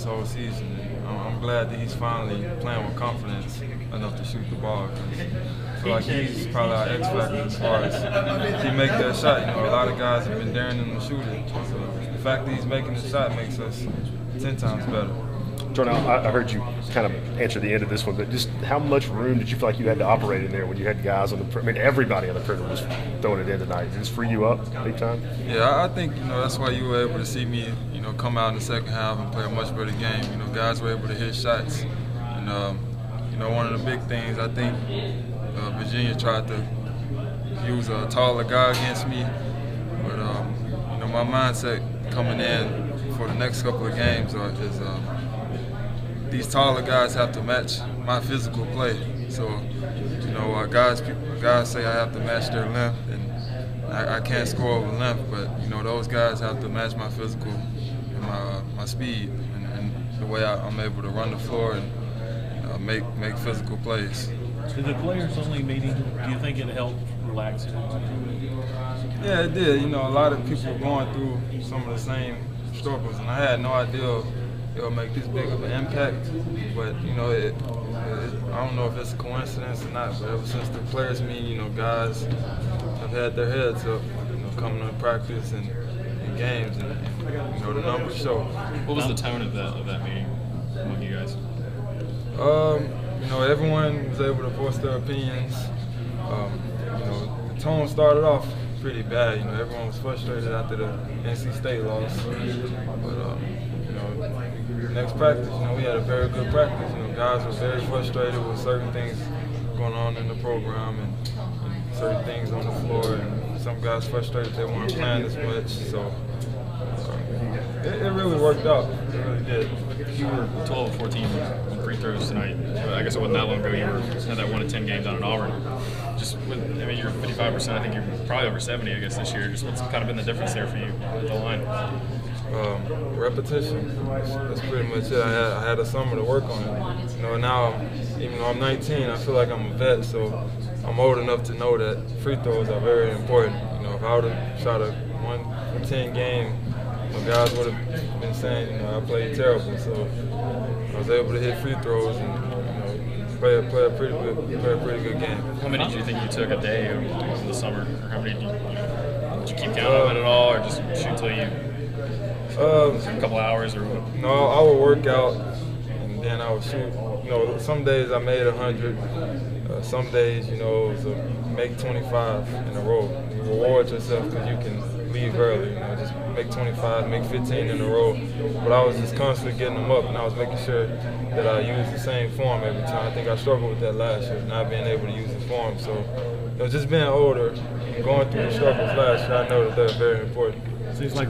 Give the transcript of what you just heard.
whole season. And I'm glad that he's finally playing with confidence enough to shoot the ball. I feel like he's probably our X factor as far as he make that shot. You know, a lot of guys have been daring him to shoot it. So the fact that he's making the shot makes us 10 times better. Jarnell, I heard you kind of answer the end of this one, but just how much room did you feel like you had to operate in there when you had guys on the – I mean, everybody on the perimeter was throwing it in tonight. Did this free you up big time? Yeah, I think, that's why you were able to see me, come out in the second half and play a much better game. Guys were able to hit shots. And, one of the big things, I think Virginia tried to use a taller guy against me. But, my mindset coming in for the next couple of games is these taller guys have to match my physical play. So, guys say I have to match their length, and I can't score over length, but, those guys have to match my physical and my speed and the way I'm able to run the floor and make physical plays. Did the players only meeting, do you think it helped relax you? Yeah, it did. A lot of people were going through some of the same struggles, and I had no idea it'll make this big of an impact. But I don't know if it's a coincidence or not. But ever since the players meet, guys have had their heads up, coming to practice and games, and the numbers show. What was the tone of that meeting among you guys? Everyone was able to voice their opinions. The tone started off pretty bad. Everyone was frustrated after the NC State loss. But next practice, we had a very good practice. Guys were very frustrated with certain things going on in the program and certain things on the floor. And some guys frustrated they weren't playing as much. So it really worked out. It really did. You were 12 of 14 on free throws tonight. I guess it wasn't that long ago. You had that 1 of 10 games down in Auburn. You're 55%. I think you're probably over 70, I guess, this year. Just what's kind of been the difference there for you at the line? Repetition. That's pretty much it. I had a summer to work on it. Now, even though I'm 19, I feel like I'm a vet, so I'm old enough to know that free throws are very important. If I would have shot a 1 for 10 game, guys would have been saying, I played terrible. So I was able to hit free throws and play a pretty good game. How many do you think you took a day over the summer? Or how many did you keep count of it at all, or just shoot till you a couple hours or what? No, I would work out and then I would shoot. Some days I made 100. Some days, it was make 25 in a row. You reward yourself because you can leave early. Just make 25, make 15 in a row. But I was just constantly getting them up, and I was making sure that I used the same form every time. I think I struggled with that last year, not being able to use the form. So, just being older and going through the struggles last year, I know that they're very important. Seems like